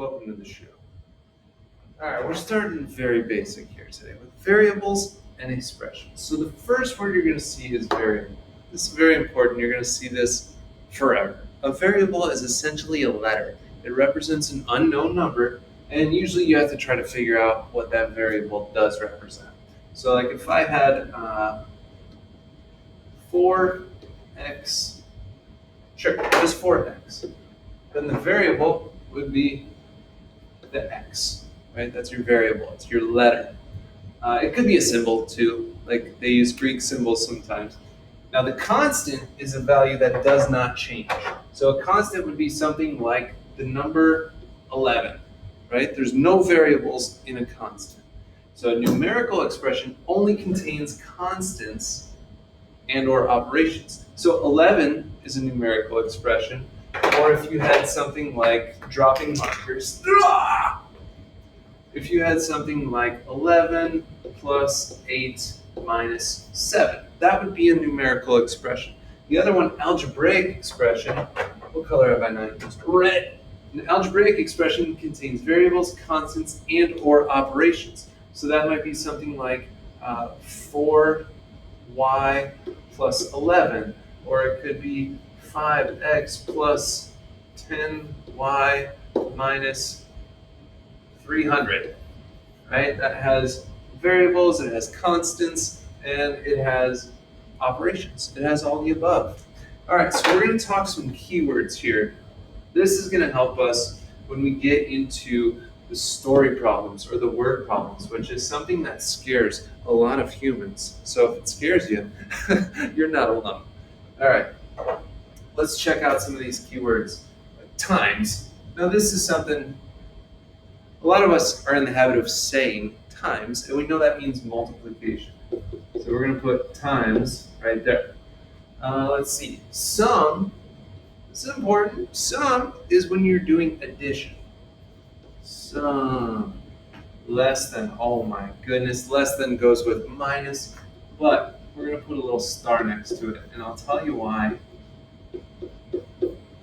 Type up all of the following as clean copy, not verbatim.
welcome to the show. Alright, we're starting very basic here today with variables and expressions. So the first word you're going to see is variable. This is very important. You're going to see this forever. A variable is essentially a letter. It represents an unknown number, and usually you have to try to figure out what that variable does represent. So like if I had 4x, sure, just 4x, then the variable would be the x, right? That's your variable, it's your letter. It could be a symbol too, like they use Greek symbols sometimes. Now the constant is a value that does not change. So a constant would be something like the number 11, right? There's no variables in a constant. So a numerical expression only contains constants and or operations. So 11 is a numerical expression, or if you had something like dropping markers, if you had something like 11 plus 8 minus 7, that would be a numerical expression. The other one, algebraic expression, what color have I not used? Red. An algebraic expression contains variables, constants, and or operations. So that might be something like 4y plus 11, or it could be 5x plus 10y minus 300, right? That has variables, it has constants, and it has operations. It has all the above. All right, so we're going to talk some keywords here. This is going to help us when we get into the story problems or the word problems, which is something that scares a lot of humans. So if it scares you, you're not alone. All right, let's check out some of these keywords. Times. Now this is something a lot of us are in the habit of saying times, and we know that means multiplication. So we're going to put times right there. Let's see. Sum. This is important. Sum is when you're doing addition. Sum. Less than. Oh my goodness. Less than goes with minus. But we're going to put a little star next to it. And I'll tell you why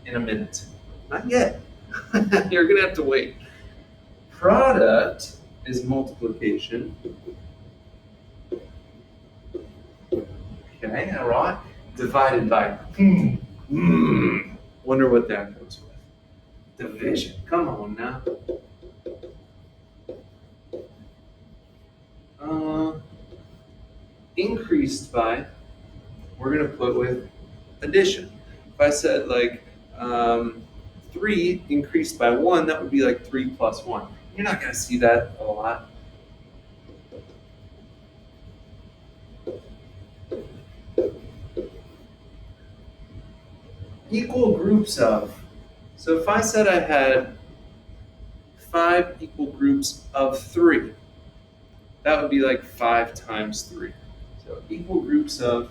in a minute. Not yet. You're going to have to wait. Product is multiplication. Okay, all right. Divided by. Wonder what that goes with. Division. Come on now. Increased by, we're going to put with addition. If I said like 3 increased by 1, that would be like 3 plus 1. You're not going to see that a lot. Equal groups of. So if I said I had 5 equal groups of 3, that would be like 5 times 3. So equal groups of.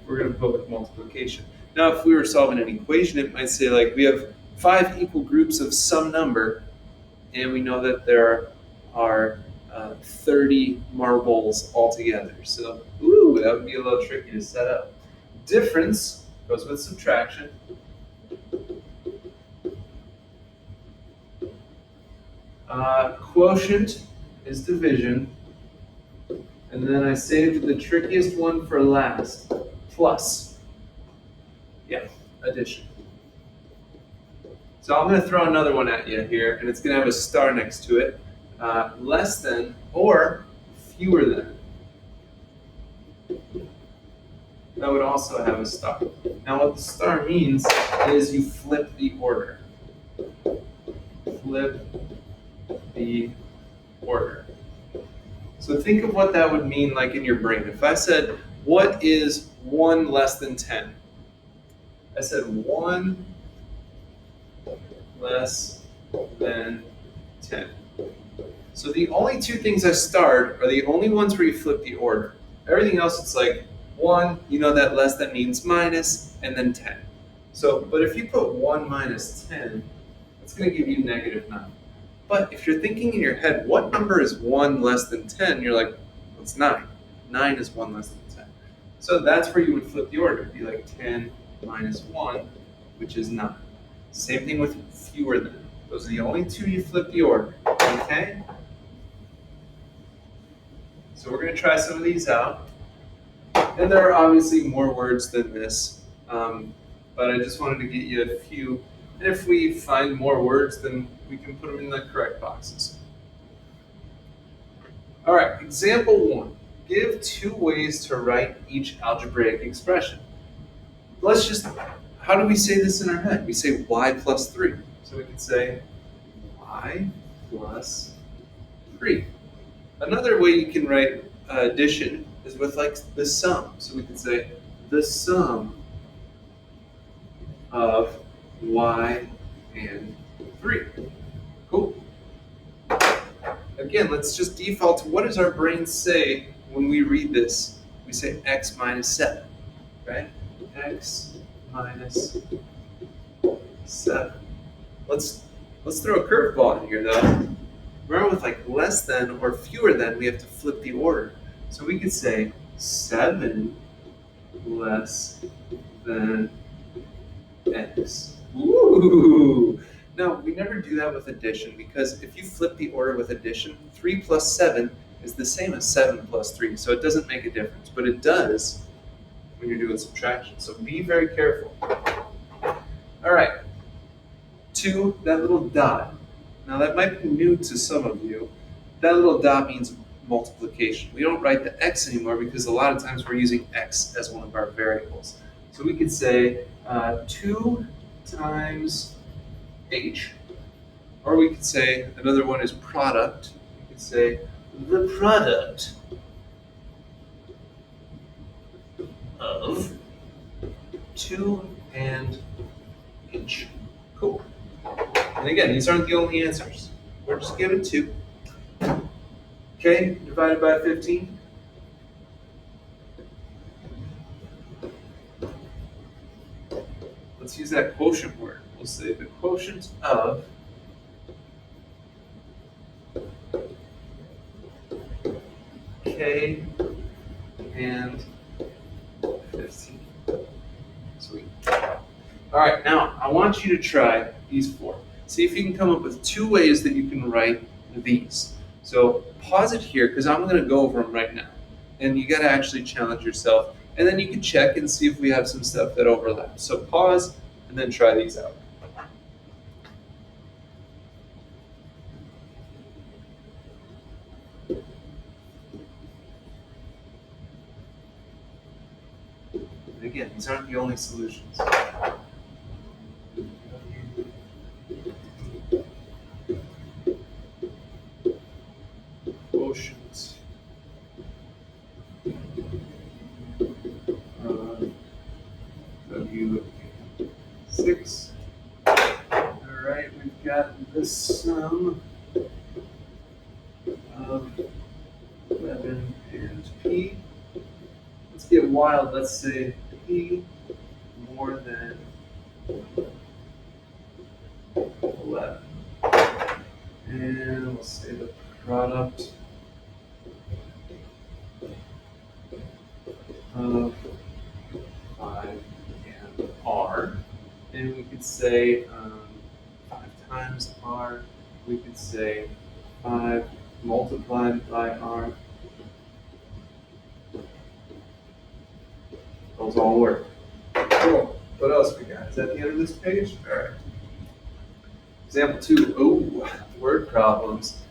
We're going to put with multiplication. Now, if we were solving an equation, it might say like we have 5 equal groups of some number, and we know that there are 30 marbles altogether. So, that would be a little tricky to set up. Difference goes with subtraction. Quotient is division. And then I saved the trickiest one for last. Plus. Yeah, addition. So I'm going to throw another one at you here, and it's going to have a star next to it. Less than or fewer than. That would also have a star. Now what the star means is you flip the order. Flip the order. So think of what that would mean like in your brain. If I said, what is 1 less than 10? I said 1 less than 10. So the only 2 things I starred are the only ones where you flip the order. Everything else, it's like 1, you know that less than means minus, and then 10. So, but if you put 1 minus 10, it's going to give you negative 9. But if you're thinking in your head, what number is 1 less than 10? You're like, well, it's 9. 9 is 1 less than 10. So that's where you would flip the order. It'd be like 10 minus 1, which is 9. Same thing with fewer than. Those are the only two you flip the order. Okay? So we're going to try some of these out. And there are obviously more words than this, but I just wanted to get you a few. And if we find more words, then we can put them in the correct boxes. All right, example 1. Give 2 ways to write each algebraic expression. How do we say this in our head? We say y plus 3. So we can say y plus 3. Another way you can write addition is with like the sum. So we can say the sum of y and 3. Cool. Again, let's just default to what does our brain say when we read this? We say x minus 7, right? X minus 7. Let's throw a curveball in here though. Remember with like less than or fewer than, we have to flip the order. So we could say 7 less than x. Ooh! Now, we never do that with addition because if you flip the order with addition, 3 plus 7 is the same as 7 plus 3, so it doesn't make a difference. But it does when you're doing subtraction, so be very careful. All right, 2, that little dot. Now, that might be new to some of you. That little dot means multiplication. We don't write the x anymore because a lot of times we're using x as one of our variables. So we could say 2 times h. Or we could say, another one is product. We could say the product of 2 and h. Cool. And again, these aren't the only answers. We're just given 2. Okay, divided by 15. Let's use that quotient word. We'll say the quotient of k and 15. Sweet. All right, now I want you to try these 4. See if you can come up with 2 ways that you can write these. So pause it here because I'm going to go over them right now. And you got to actually challenge yourself. And then you can check and see if we have some stuff that overlaps. So pause and then try these out. And again, these aren't the only solutions. Quotient W6. All right, we've got the sum of 11 and p. Let's get wild. Let's say p more than 11. And we'll say the product of 5 and r. And we could say 5 times r. We could say 5 multiplied by r. Those all work. Cool. What else we got? Is that the end of this page? All right. Example 2. Oh, word problems.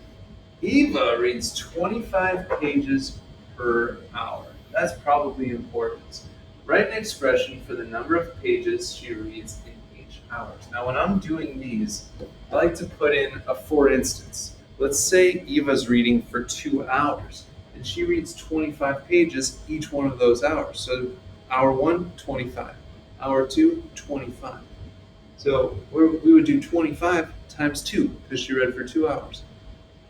Eva reads 25 pages per hour. That's probably important. Write an expression for the number of pages she reads in each hour. Now, when I'm doing these, I like to put in a for instance. Let's say Eva's reading for 2 hours, and she reads 25 pages each one of those hours. So hour 1, 25. Hour 2, 25. So we would do 25 times 2 because she read for 2 hours.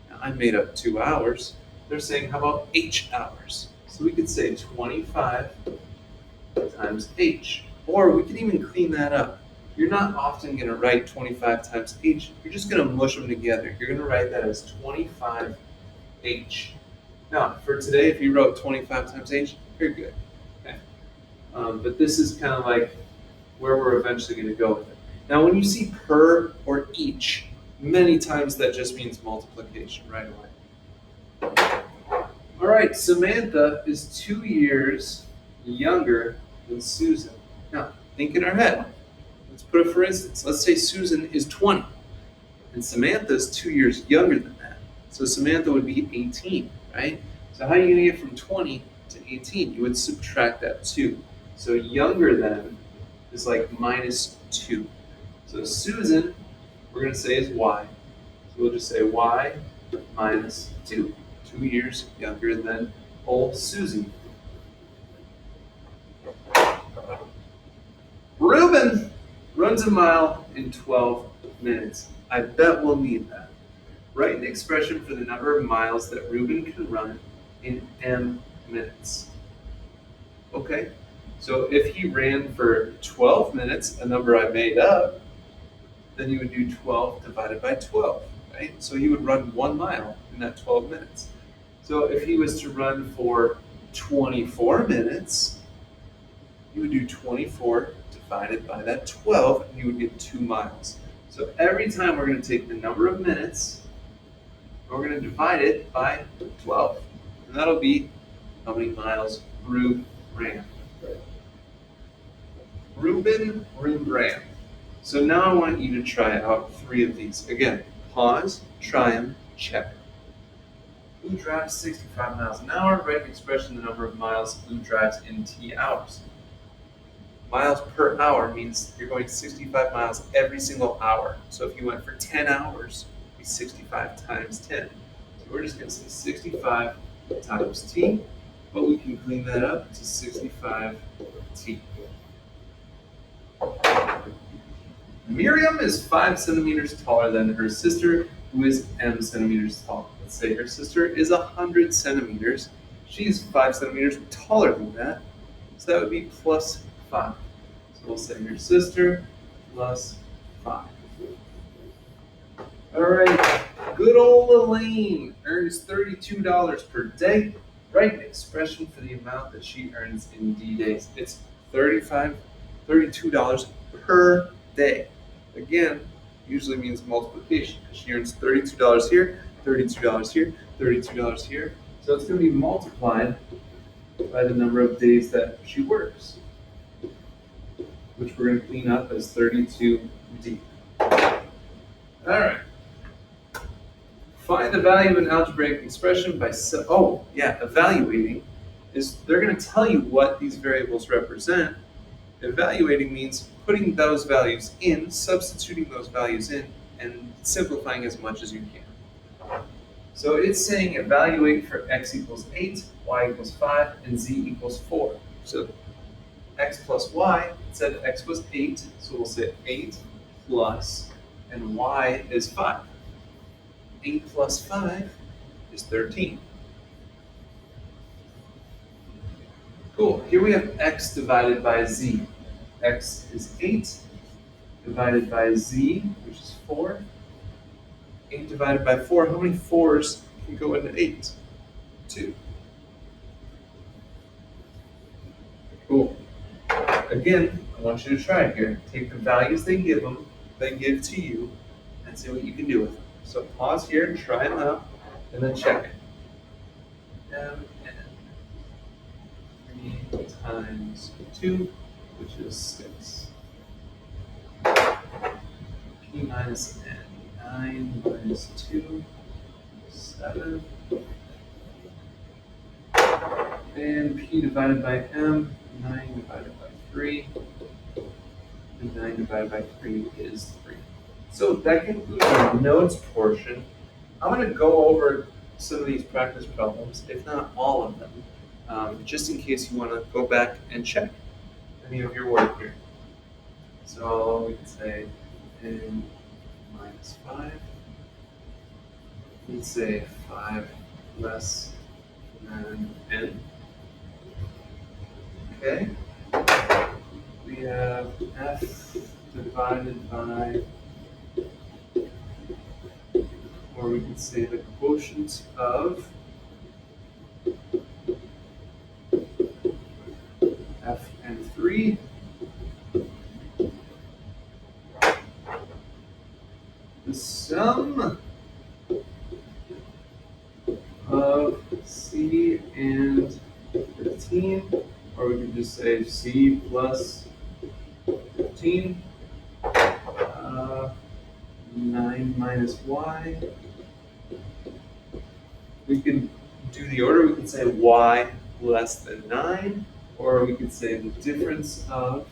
Now, I made up 2 hours. They're saying, how about h hours? So we could say 25 times h. Or we can even clean that up. You're not often going to write 25 times h. You're just going to mush them together. You're going to write that as 25h. Now, for today, if you wrote 25 times h, you're good. Okay. But this is kind of like where we're eventually going to go with it. Now, when you see per or each, many times that just means multiplication right away. All right, Samantha is 2 years younger than Susan. Now, think in our head. Let's put it for instance. Let's say Susan is 20, and Samantha is 2 years younger than that. So Samantha would be 18, right? So how are you going to get from 20 to 18? You would subtract that 2. So younger than is like minus 2. So Susan, we're going to say is y. So we'll just say y minus 2. 2 years younger than old Susie. Reuben runs a mile in 12 minutes. I bet we'll need that. Write an expression for the number of miles that Reuben can run in m minutes. Okay, so if he ran for 12 minutes, a number I made up, then you would do 12 divided by 12, right? So he would run 1 mile in that 12 minutes. So if he was to run for 24 minutes, you would do 24 divided by that 12, and you would get 2 miles. So every time we're going to take the number of minutes, and we're going to divide it by 12. And that'll be how many miles Reuben ran. Reuben ran. So now I want you to try out 3 of these. Again, pause, try them, check. Who drives 65 miles an hour? Write an expression the number of miles who drives in t hours. Miles per hour means you're going 65 miles every single hour. So if you went for 10 hours, it'd be 65 times 10. So we're just going to say 65 times t, but we can clean that up to 65t. Miriam is 5 centimeters taller than her sister, who is m centimeters tall. Let's say her sister is 100 centimeters. She's 5 centimeters taller than that, so that would be plus 5. So we'll say your sister plus 5. All right, good old Elaine earns $32 per day. Write an expression for the amount that she earns in D days. It's $32 per day. Again, usually means multiplication because she earns $32 here, $32 here, $32 here. So it's going to be multiplied by the number of days that she works, which we're going to clean up as 32D. All right. Find the value of an algebraic expression by evaluating is they're going to tell you what these variables represent. Evaluating means putting those values in, substituting those values in, and simplifying as much as you can. So it's saying evaluate for x equals 8, y equals 5, and z equals 4. So x plus y, it said x was 8, so we'll say 8 plus, and y is 5. 8 plus 5 is 13. Cool. Here we have x divided by z. X is 8 divided by z, which is 4. 8 divided by 4. How many 4s can go into 8? 2. Cool. Again, I want you to try it here. Take the values they give to you, and see what you can do with them. So pause here, try them out, and then check it. M n 3 times 2, which is 6. P minus n, 9 minus 2, 7. And P divided by M, 9 divided by 3. And 9 divided by 3 is 3. So that concludes our notes portion. I'm going to go over some of these practice problems, if not all of them, just in case you want to go back and check any of your work here. So we can say n minus 5. We'd say 5 less than n. Okay. We have f divided by, or we can say the quotient of f and 3. The sum of C and 15, or we could just say C plus 15, 9 minus Y. We could do the order, we could say Y less than 9, or we could say the difference of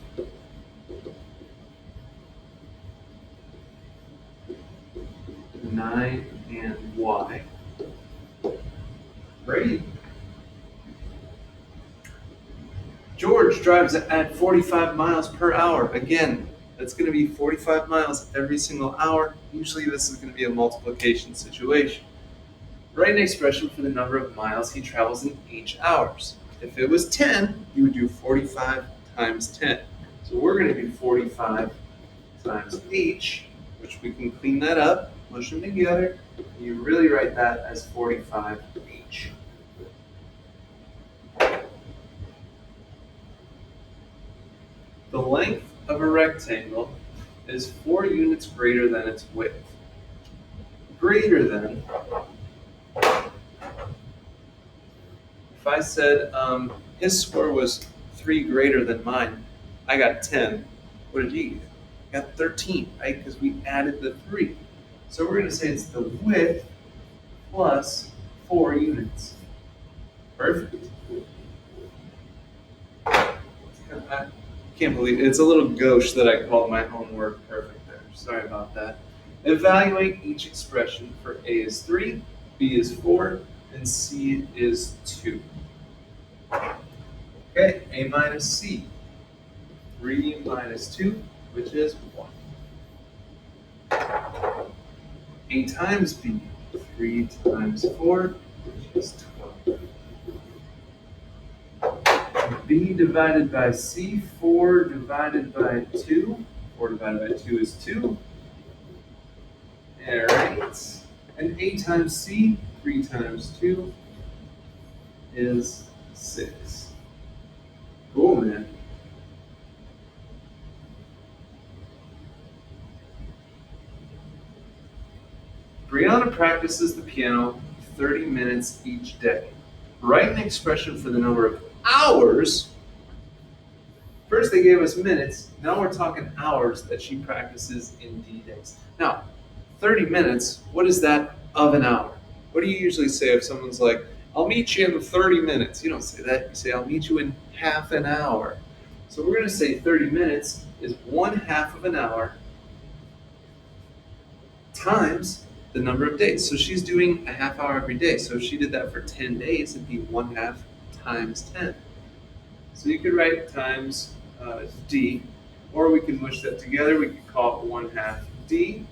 nine and Y. Great. George drives at 45 miles per hour. Again, that's going to be 45 miles every single hour. Usually this is going to be a multiplication situation. Write an expression for the number of miles he travels in H hours. If it was 10, you would do 45 times 10. So we're going to do 45 times H, which we can clean that up, push them together. And you really write that as 45H. The length of a rectangle is 4 units greater than its width. Greater than, if I said his score was 3 greater than mine, I got 10. What did he get? I got 13, right? Because we added the 3. So we're going to say it's the width plus 4 units. Perfect. I can't believe it. It's a little gauche that I called my homework perfect there. Sorry about that. Evaluate each expression for A is 3, B is 4, and C is 2. Okay, A minus C. 3 minus 2, which is 1. A times B. 3 times 4, which is 12. B divided by C, 4 divided by 2. 4 divided by 2 is 2. All right. And A times C, 3 times 2 is 6. Cool, man. Brianna practices the piano 30 minutes each day. Write an expression for the number of hours. First they gave us minutes, now we're talking hours that she practices in D days. Now, 30 minutes, what is that of an hour? What do you usually say if someone's like, I'll meet you in 30 minutes? You don't say that, you say, I'll meet you in half an hour. So we're going to say 30 minutes is 1/2 of an hour times the number of days. So she's doing a half hour every day. So if she did that for 10 days, it'd be 1/2 times 10. So you could write times D, or we could mush that together. We could call it 1/2 D.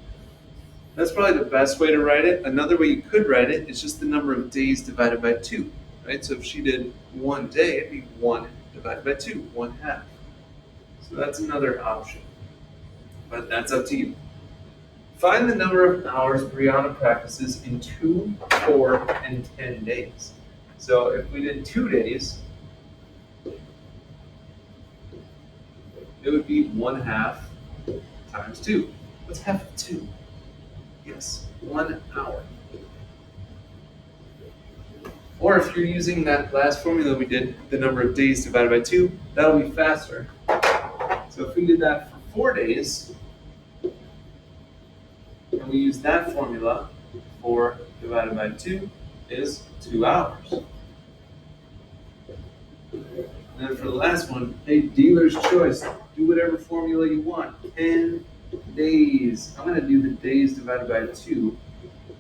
That's probably the best way to write it. Another way you could write it is just the number of days divided by 2, right? So if she did 1 day, it'd be 1 divided by 2, 1/2. So that's another option, but that's up to you. Find the number of hours Brianna practices in 2, 4, and 10 days. So if we did 2 days, it would be 1/2 times 2. What's half of 2? Yes, 1 hour. Or if you're using that last formula we did, the number of days divided by 2, that'll be faster. So if we did that for 4 days, and we use that formula, 4 divided by 2 is 2 hours. And then for the last one, hey, dealer's choice. Do whatever formula you want. 10 days. I'm going to do the days divided by 2.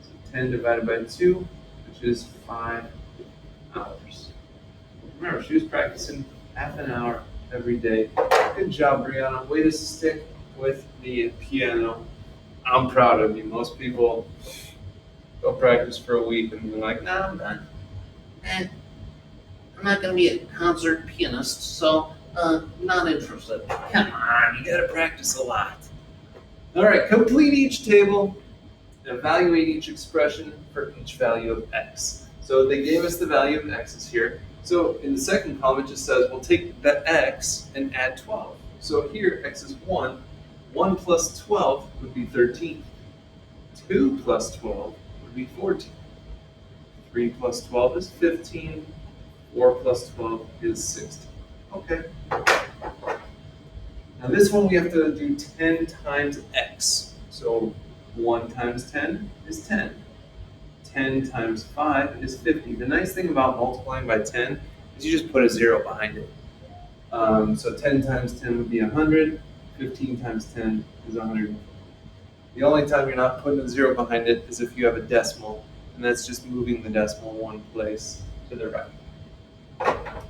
So 10 divided by 2, which is 5 hours. Remember, she was practicing half an hour every day. Good job, Brianna. Way to stick with the piano. I'm proud of you. Most people go practice for a week and they're like, no, I'm done. I'm not going to be a concert pianist, so not interested. Come on, you got to practice a lot. All right, complete each table and evaluate each expression for each value of x. So they gave us the value of x's here. So in the second column, it just says, well, take the x and add 12. So here, x is 1. 1 plus 12 would be 13. 2 plus 12 would be 14. 3 plus 12 is 15. 4 plus 12 is 16. Okay. Now this one we have to do 10 times x. So 1 times 10 is 10. 10 times 5 is 50. The nice thing about multiplying by 10 is you just put a 0 behind it. So 10 times 10 would be 100. 15 times 10 is 100. The only time you're not putting a 0 behind it is if you have a decimal, and that's just moving the decimal one place to the right.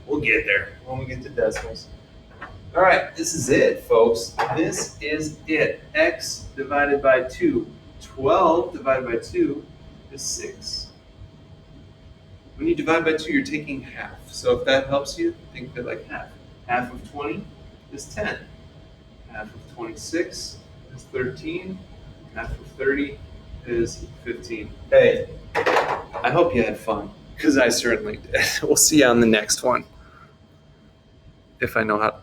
We'll get there when we get to decimals. All right, this is it, folks. This is it. X divided by 2. 12 divided by 2 is 6. When you divide by 2, you're taking half. So if that helps you, think of it like half. Half of 20 is 10. Half of 26 is 13. Half of 30 is 15. Hey, I hope you had fun, because I certainly did. We'll see you on the next one, if I know how.